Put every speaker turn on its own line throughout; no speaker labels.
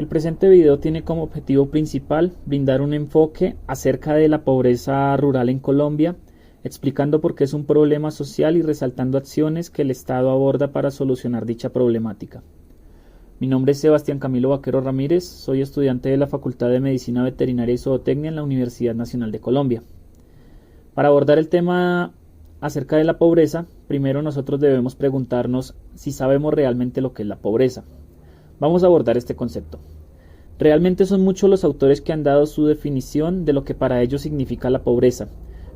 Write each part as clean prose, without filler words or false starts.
El presente video tiene como objetivo principal brindar un enfoque acerca de la pobreza rural en Colombia, explicando por qué es un problema social y resaltando acciones que el Estado aborda para solucionar dicha problemática. Mi nombre es Sebastián Camilo Vaquero Ramírez, soy estudiante de la Facultad de Medicina Veterinaria y Zootecnia en la Universidad Nacional de Colombia. Para abordar el tema acerca de la pobreza, primero nosotros debemos preguntarnos si sabemos realmente lo que es la pobreza. Vamos a abordar este concepto. Realmente son muchos los autores que han dado su definición de lo que para ellos significa la pobreza,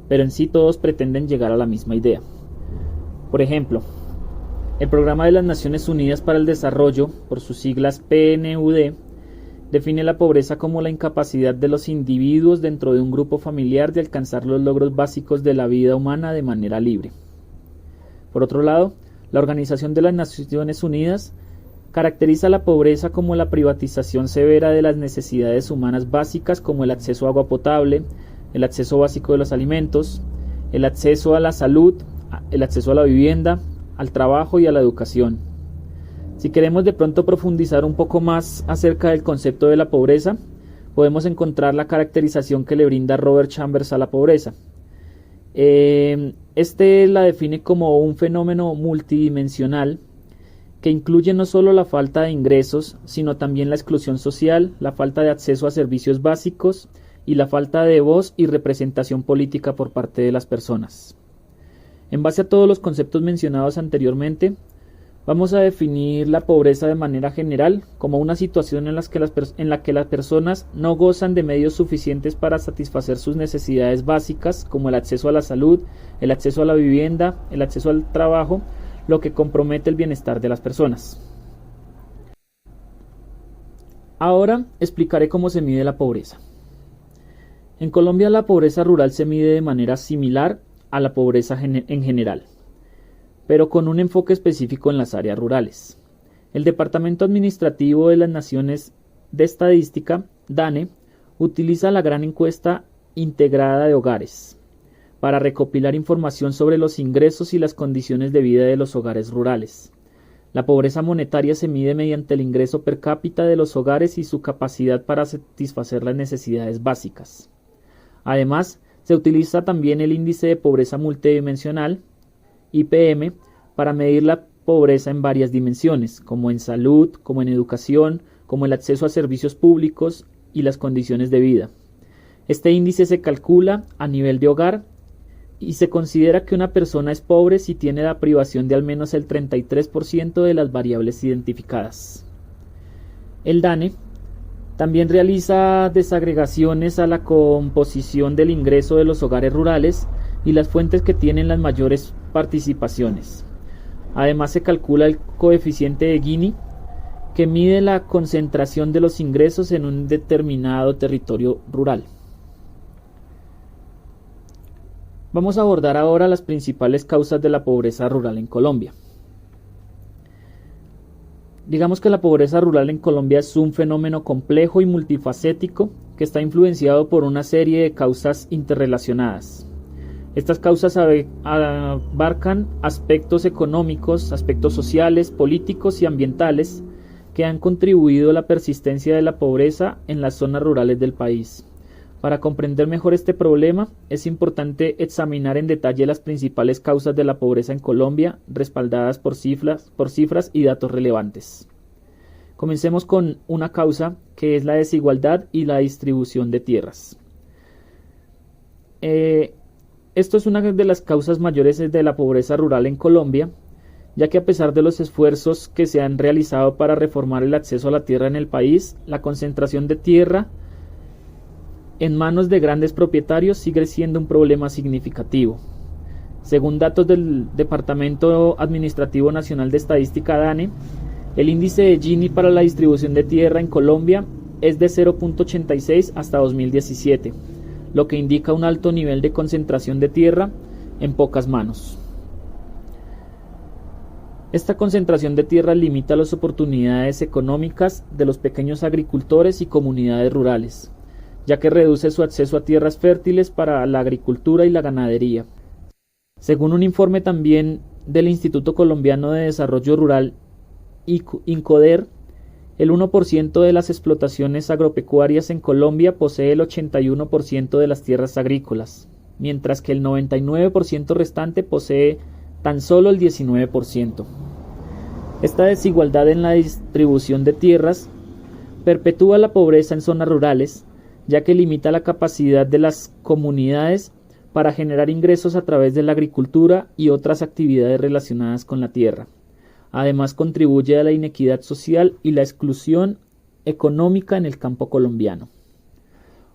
pero en sí todos pretenden llegar a la misma idea. Por ejemplo, el Programa de las Naciones Unidas para el Desarrollo, por sus siglas PNUD, define la pobreza como la incapacidad de los individuos dentro de un grupo familiar de alcanzar los logros básicos de la vida humana de manera libre. Por otro lado, la Organización de las Naciones Unidas caracteriza la pobreza como la privatización severa de las necesidades humanas básicas como el acceso a agua potable, el acceso básico de los alimentos, el acceso a la salud, el acceso a la vivienda, al trabajo y a la educación. Si queremos de pronto profundizar un poco más acerca del concepto de la pobreza, podemos encontrar la caracterización que le brinda Robert Chambers a la pobreza. Este la define como un fenómeno multidimensional que incluye no solo la falta de ingresos, sino también la exclusión social, la falta de acceso a servicios básicos y la falta de voz y representación política por parte de las personas. En base a todos los conceptos mencionados anteriormente, vamos a definir la pobreza de manera general como una situación en la que las personas no gozan de medios suficientes para satisfacer sus necesidades básicas como el acceso a la salud, el acceso a la vivienda, el acceso al trabajo, lo que compromete el bienestar de las personas. Ahora explicaré cómo se mide la pobreza. En Colombia la pobreza rural se mide de manera similar a la pobreza en general, pero con un enfoque específico en las áreas rurales. El Departamento Administrativo de las Naciones de Estadística, DANE, utiliza la gran encuesta integrada de hogares para recopilar información sobre los ingresos y las condiciones de vida de los hogares rurales. La pobreza monetaria se mide mediante el ingreso per cápita de los hogares y su capacidad para satisfacer las necesidades básicas. Además, se utiliza también el índice de pobreza multidimensional, IPM, para medir la pobreza en varias dimensiones, como en salud, como en educación, como el acceso a servicios públicos y las condiciones de vida. Este índice se calcula a nivel de hogar y se considera que una persona es pobre si tiene la privación de al menos el 33% de las variables identificadas. El DANE también realiza desagregaciones a la composición del ingreso de los hogares rurales y las fuentes que tienen las mayores participaciones. Además se calcula el coeficiente de Gini, que mide la concentración de los ingresos en un determinado territorio rural. Vamos a abordar ahora las principales causas de la pobreza rural en Colombia. Digamos que la pobreza rural en Colombia es un fenómeno complejo y multifacético que está influenciado por una serie de causas interrelacionadas. Estas causas abarcan aspectos económicos, aspectos sociales, políticos y ambientales que han contribuido a la persistencia de la pobreza en las zonas rurales del país. Para comprender mejor este problema, es importante examinar en detalle las principales causas de la pobreza en Colombia, respaldadas por cifras y datos relevantes. Comencemos con una causa que es la desigualdad y la distribución de tierras. Esto es una de las causas mayores de la pobreza rural en Colombia, ya que a pesar de los esfuerzos que se han realizado para reformar el acceso a la tierra en el país, la concentración de tierra en manos de grandes propietarios sigue siendo un problema significativo. Según datos del Departamento Administrativo Nacional de Estadística DANE, el índice de Gini para la distribución de tierra en Colombia es de 0.86 hasta 2017, lo que indica un alto nivel de concentración de tierra en pocas manos. Esta concentración de tierra limita las oportunidades económicas de los pequeños agricultores y comunidades rurales, ya que reduce su acceso a tierras fértiles para la agricultura y la ganadería. Según un informe también del Instituto Colombiano de Desarrollo Rural, INCODER, el 1% de las explotaciones agropecuarias en Colombia posee el 81% de las tierras agrícolas, mientras que el 99% restante posee tan solo el 19%. Esta desigualdad en la distribución de tierras perpetúa la pobreza en zonas rurales, ya que limita la capacidad de las comunidades para generar ingresos a través de la agricultura y otras actividades relacionadas con la tierra. Además, contribuye a la inequidad social y la exclusión económica en el campo colombiano.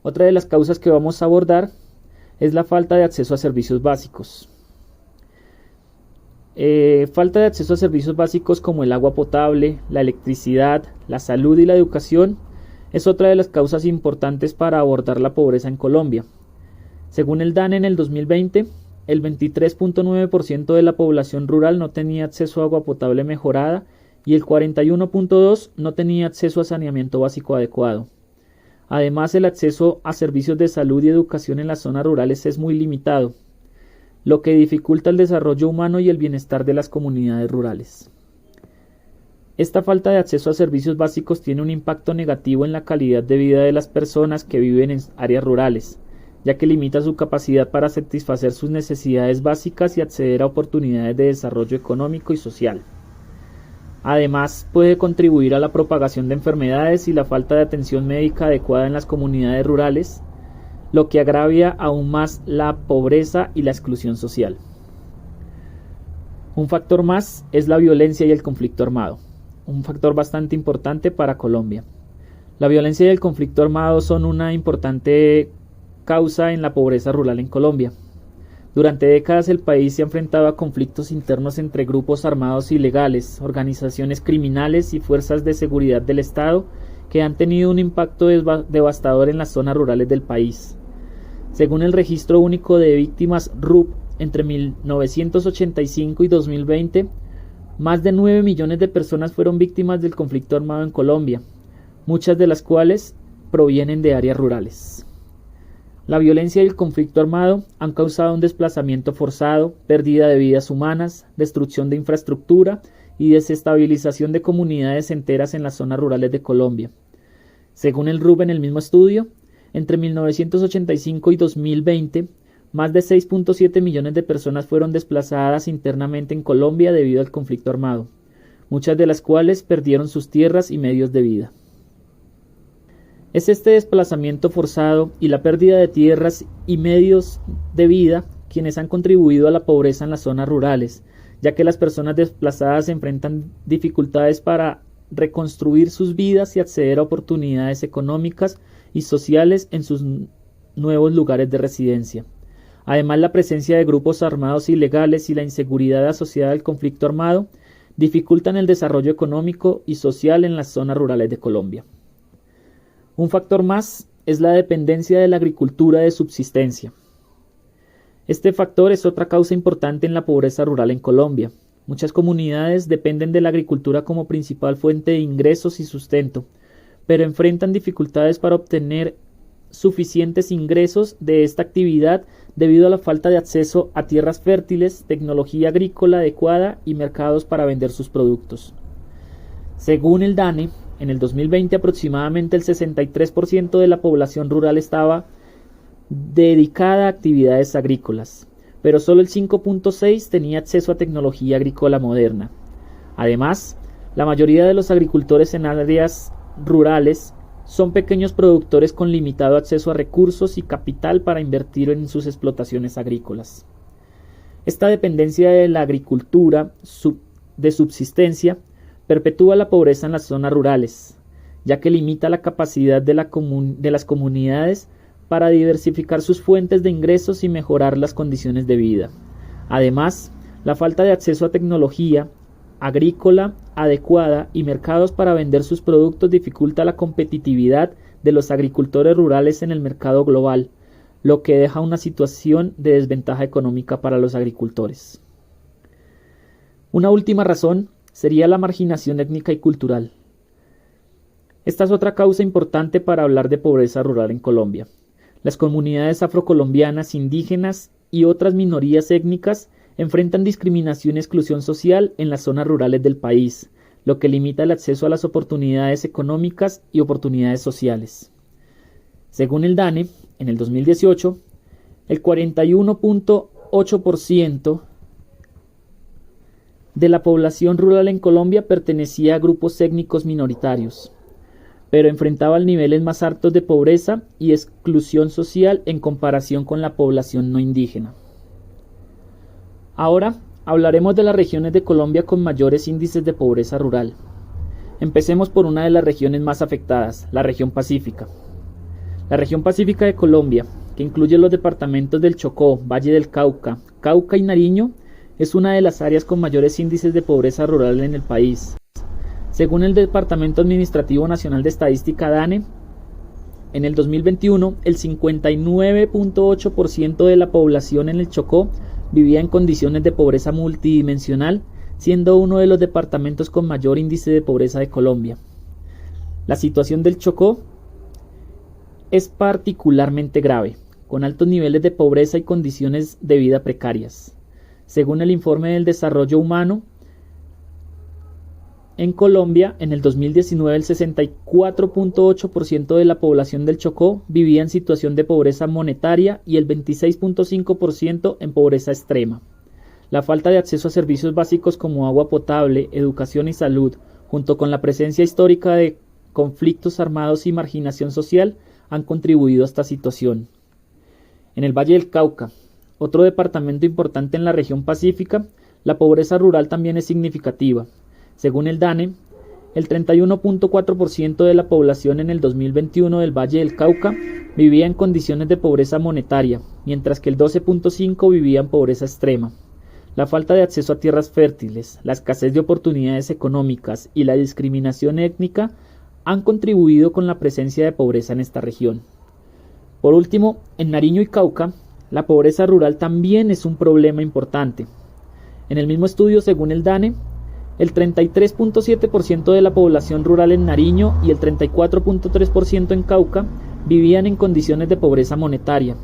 Otra de las causas que vamos a abordar es la falta de acceso a servicios básicos. Falta de acceso a servicios básicos como el agua potable, la electricidad, la salud y la educación es otra de las causas importantes para abordar la pobreza en Colombia. Según el DANE, en el 2020, el 23.9% de la población rural no tenía acceso a agua potable mejorada y el 41.2% no tenía acceso a saneamiento básico adecuado. Además, el acceso a servicios de salud y educación en las zonas rurales es muy limitado, lo que dificulta el desarrollo humano y el bienestar de las comunidades rurales. Esta falta de acceso a servicios básicos tiene un impacto negativo en la calidad de vida de las personas que viven en áreas rurales, ya que limita su capacidad para satisfacer sus necesidades básicas y acceder a oportunidades de desarrollo económico y social. Además, puede contribuir a la propagación de enfermedades y la falta de atención médica adecuada en las comunidades rurales, lo que agravia aún más la pobreza y la exclusión social. Un factor más es la violencia y el conflicto armado, un factor bastante importante para Colombia. La violencia y el conflicto armado son una importante causa en la pobreza rural en Colombia. Durante décadas el país se ha enfrentado a conflictos internos entre grupos armados ilegales, organizaciones criminales y fuerzas de seguridad del Estado que han tenido un impacto devastador en las zonas rurales del país. Según el Registro Único de Víctimas RUP, entre 1985 y 2020, más de 9 millones de personas fueron víctimas del conflicto armado en Colombia, muchas de las cuales provienen de áreas rurales. La violencia y el conflicto armado han causado un desplazamiento forzado, pérdida de vidas humanas, destrucción de infraestructura y desestabilización de comunidades enteras en las zonas rurales de Colombia. Según el RUB en el mismo estudio, entre 1985 y 2020, más de 6.7 millones de personas fueron desplazadas internamente en Colombia debido al conflicto armado, muchas de las cuales perdieron sus tierras y medios de vida. Es este desplazamiento forzado y la pérdida de tierras y medios de vida quienes han contribuido a la pobreza en las zonas rurales, ya que las personas desplazadas enfrentan dificultades para reconstruir sus vidas y acceder a oportunidades económicas y sociales en sus nuevos lugares de residencia. Además, la presencia de grupos armados ilegales y la inseguridad asociada al conflicto armado dificultan el desarrollo económico y social en las zonas rurales de Colombia. Un factor más es la dependencia de la agricultura de subsistencia. Este factor es otra causa importante en la pobreza rural en Colombia. Muchas comunidades dependen de la agricultura como principal fuente de ingresos y sustento, pero enfrentan dificultades para obtener suficientes ingresos de esta actividad debido a la falta de acceso a tierras fértiles, tecnología agrícola adecuada y mercados para vender sus productos. Según el DANE, en el 2020 aproximadamente el 63% de la población rural estaba dedicada a actividades agrícolas, pero solo el 5.6% tenía acceso a tecnología agrícola moderna. Además, la mayoría de los agricultores en áreas rurales son pequeños productores con limitado acceso a recursos y capital para invertir en sus explotaciones agrícolas. Esta dependencia de la agricultura de subsistencia perpetúa la pobreza en las zonas rurales, ya que limita la capacidad de las comunidades para diversificar sus fuentes de ingresos y mejorar las condiciones de vida. Además, la falta de acceso a tecnología agrícola adecuada y mercados para vender sus productos dificulta la competitividad de los agricultores rurales en el mercado global, lo que deja una situación de desventaja económica para los agricultores. Una última razón sería la marginación étnica y cultural. Esta es otra causa importante para hablar de pobreza rural en Colombia. Las comunidades afrocolombianas, indígenas y otras minorías étnicas enfrentan discriminación y exclusión social en las zonas rurales del país, lo que limita el acceso a las oportunidades económicas y oportunidades sociales. Según el DANE, en el 2018, el 41.8% de la población rural en Colombia pertenecía a grupos étnicos minoritarios, pero enfrentaba niveles más altos de pobreza y exclusión social en comparación con la población no indígena. Ahora hablaremos de las regiones de Colombia con mayores índices de pobreza rural. Empecemos por una de las regiones más afectadas, la región pacífica. La región pacífica de Colombia, que incluye los departamentos del Chocó, Valle del Cauca, Cauca y Nariño, es una de las áreas con mayores índices de pobreza rural en el país. Según el Departamento Administrativo Nacional de Estadística DANE, en el 2021 el 59.8% de la población en el Chocó vivía en condiciones de pobreza multidimensional, siendo uno de los departamentos con mayor índice de pobreza de Colombia. La situación del Chocó es particularmente grave, con altos niveles de pobreza y condiciones de vida precarias. Según el Informe del Desarrollo Humano, en Colombia, en el 2019, el 64.8% de la población del Chocó vivía en situación de pobreza monetaria y el 26.5% en pobreza extrema. La falta de acceso a servicios básicos como agua potable, educación y salud, junto con la presencia histórica de conflictos armados y marginación social, han contribuido a esta situación. En el Valle del Cauca, otro departamento importante en la región pacífica, la pobreza rural también es significativa. Según el DANE, el 31.4% de la población en el 2021 del Valle del Cauca vivía en condiciones de pobreza monetaria, mientras que el 12.5% vivía en pobreza extrema. La falta de acceso a tierras fértiles, la escasez de oportunidades económicas y la discriminación étnica han contribuido con la presencia de pobreza en esta región. Por último, en Nariño y Cauca, la pobreza rural también es un problema importante. En el mismo estudio, según el DANE, el 33.7% de la población rural en Nariño y el 34.3% en Cauca vivían en condiciones de pobreza monetaria.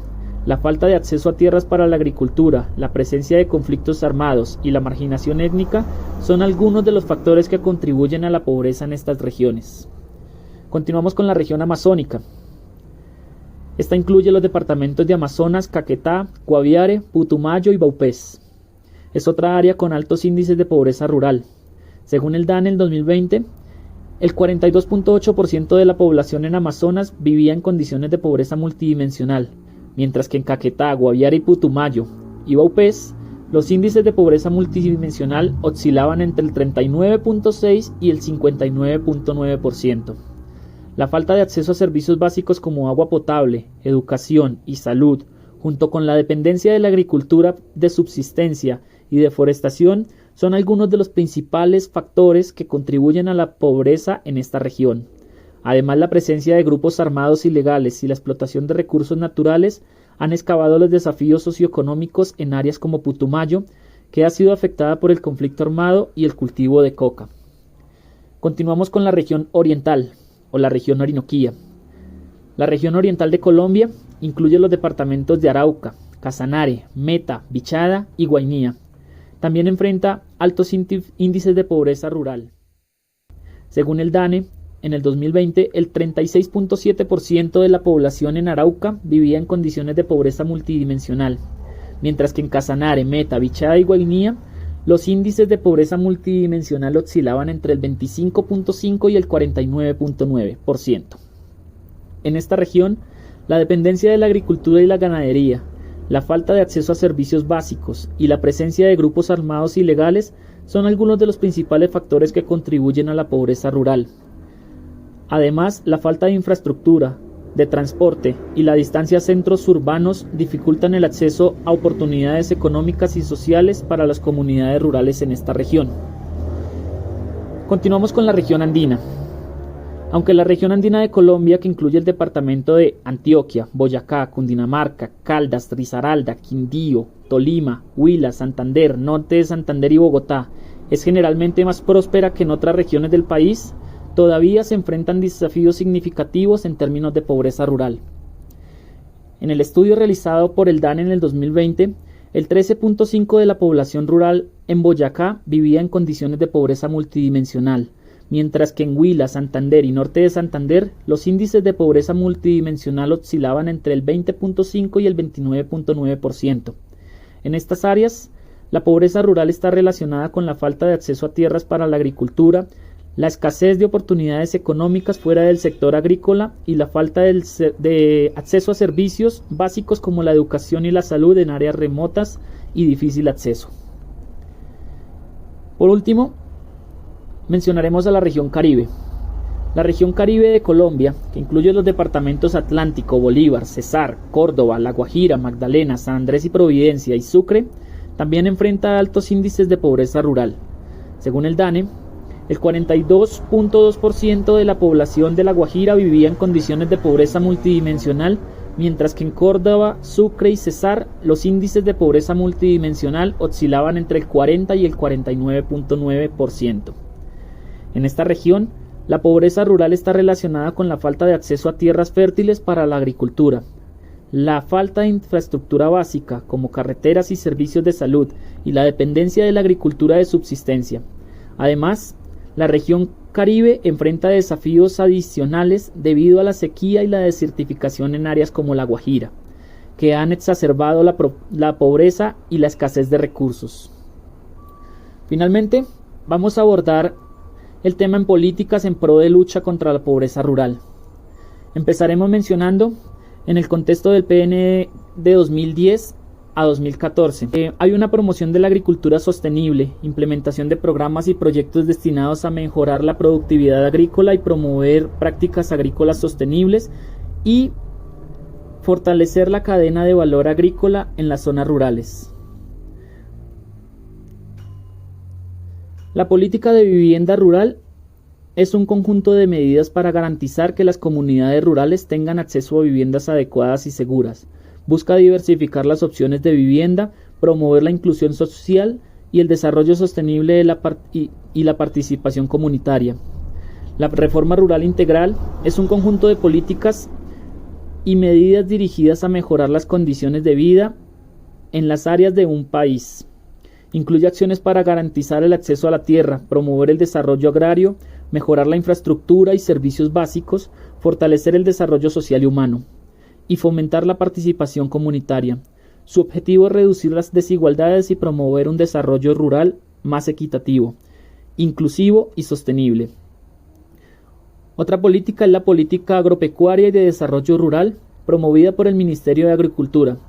La falta de acceso a tierras para la agricultura, la presencia de conflictos armados y la marginación étnica son algunos de los factores que contribuyen a la pobreza en estas regiones. Continuamos con la región amazónica. Esta incluye los departamentos de Amazonas, Caquetá, Guaviare, Putumayo y Vaupés. Es otra área con altos índices de pobreza rural. Según el DANE, en el 2020, el 42.8% de la población en Amazonas vivía en condiciones de pobreza multidimensional, mientras que en Caquetá, Guaviare y Putumayo y Vaupés, los índices de pobreza multidimensional oscilaban entre el 39.6% y el 59.9%. La falta de acceso a servicios básicos como agua potable, educación y salud, junto con la dependencia de la agricultura de subsistencia y deforestación, son algunos de los principales factores que contribuyen a la pobreza en esta región. Además, la presencia de grupos armados ilegales y la explotación de recursos naturales han excavado los desafíos socioeconómicos en áreas como Putumayo, que ha sido afectada por el conflicto armado y el cultivo de coca. Continuamos con la región oriental, o la región Orinoquía. La región oriental de Colombia incluye los departamentos de Arauca, Casanare, Meta, Bichada y Guainía. También enfrenta altos índices de pobreza rural. Según el DANE, en el 2020 el 36.7% de la población en Arauca vivía en condiciones de pobreza multidimensional, mientras que en Casanare, Meta, Bichada y Guainía los índices de pobreza multidimensional oscilaban entre el 25.5% y el 49.9%. En esta región, la dependencia de la agricultura y la ganadería, la falta de acceso a servicios básicos y la presencia de grupos armados ilegales son algunos de los principales factores que contribuyen a la pobreza rural. Además, la falta de infraestructura, de transporte y la distancia a centros urbanos dificultan el acceso a oportunidades económicas y sociales para las comunidades rurales en esta región. Continuamos con la región andina. Aunque la región andina de Colombia, que incluye el departamento de Antioquia, Boyacá, Cundinamarca, Caldas, Risaralda, Quindío, Tolima, Huila, Santander, Norte de Santander y Bogotá, es generalmente más próspera que en otras regiones del país, todavía se enfrentan desafíos significativos en términos de pobreza rural. En el estudio realizado por el DANE en el 2020, el 13.5% de la población rural en Boyacá vivía en condiciones de pobreza multidimensional, mientras que en Huila, Santander y norte de Santander los índices de pobreza multidimensional oscilaban entre el 20.5 y el 29.9%. En estas áreas, la pobreza rural está relacionada con la falta de acceso a tierras para la agricultura, la escasez de oportunidades económicas fuera del sector agrícola y la falta de acceso a servicios básicos como la educación y la salud en áreas remotas y difícil acceso. Por último, mencionaremos a la región Caribe. La región Caribe de Colombia, que incluye los departamentos Atlántico, Bolívar, Cesar, Córdoba, La Guajira, Magdalena, San Andrés y Providencia y Sucre, también enfrenta altos índices de pobreza rural. Según el DANE, el 42.2% de la población de La Guajira vivía en condiciones de pobreza multidimensional, mientras que en Córdoba, Sucre y Cesar los índices de pobreza multidimensional oscilaban entre el 40 y el 49.9%. En esta región, la pobreza rural está relacionada con la falta de acceso a tierras fértiles para la agricultura, la falta de infraestructura básica como carreteras y servicios de salud y la dependencia de la agricultura de subsistencia. Además, la región Caribe enfrenta desafíos adicionales debido a la sequía y la desertificación en áreas como La Guajira, que han exacerbado la pobreza y la escasez de recursos. Finalmente, vamos a abordar el tema en políticas en pro de lucha contra la pobreza rural. Empezaremos mencionando en el contexto del PN de 2010 a 2014. Hay una promoción de la agricultura sostenible, implementación de programas y proyectos destinados a mejorar la productividad agrícola y promover prácticas agrícolas sostenibles y fortalecer la cadena de valor agrícola en las zonas rurales. La política de vivienda rural es un conjunto de medidas para garantizar que las comunidades rurales tengan acceso a viviendas adecuadas y seguras. Busca diversificar las opciones de vivienda, promover la inclusión social y el desarrollo sostenible de la participación comunitaria. La reforma rural integral es un conjunto de políticas y medidas dirigidas a mejorar las condiciones de vida en las áreas de un país. Incluye acciones para garantizar el acceso a la tierra, promover el desarrollo agrario, mejorar la infraestructura y servicios básicos, fortalecer el desarrollo social y humano, y fomentar la participación comunitaria. Su objetivo es reducir las desigualdades y promover un desarrollo rural más equitativo, inclusivo y sostenible. Otra política es la política agropecuaria y de desarrollo rural, promovida por el Ministerio de Agricultura.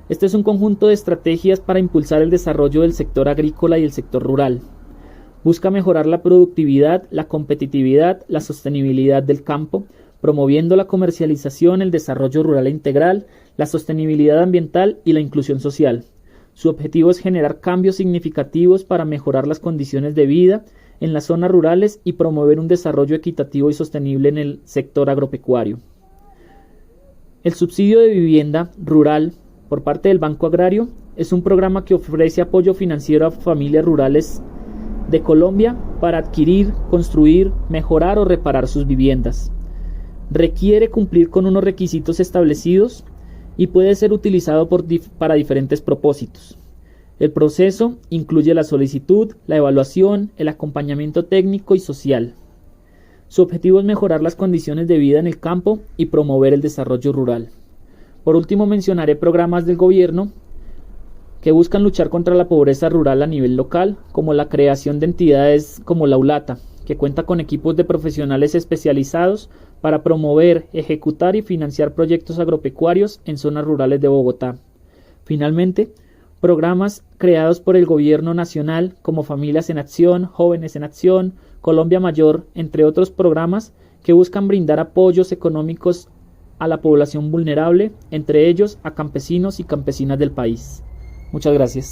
Este es un conjunto de estrategias para impulsar el desarrollo del sector agrícola y el sector rural. Busca mejorar la productividad, la competitividad, la sostenibilidad del campo, promoviendo la comercialización, el desarrollo rural integral, la sostenibilidad ambiental y la inclusión social. Su objetivo es generar cambios significativos para mejorar las condiciones de vida en las zonas rurales y promover un desarrollo equitativo y sostenible en el sector agropecuario. El subsidio de vivienda rural por parte del Banco Agrario es un programa que ofrece apoyo financiero a familias rurales de Colombia para adquirir, construir, mejorar o reparar sus viviendas. Requiere cumplir con unos requisitos establecidos y puede ser utilizado para diferentes propósitos. El proceso incluye la solicitud, la evaluación, el acompañamiento técnico y social. Su objetivo es mejorar las condiciones de vida en el campo y promover el desarrollo rural. Por último, mencionaré programas del gobierno que buscan luchar contra la pobreza rural a nivel local, como la creación de entidades como la ULATA, que cuenta con equipos de profesionales especializados para promover, ejecutar y financiar proyectos agropecuarios en zonas rurales de Bogotá. Finalmente, programas creados por el gobierno nacional como Familias en Acción, Jóvenes en Acción, Colombia Mayor, entre otros programas que buscan brindar apoyos económicos a la población vulnerable, entre ellos a campesinos y campesinas del país. Muchas gracias.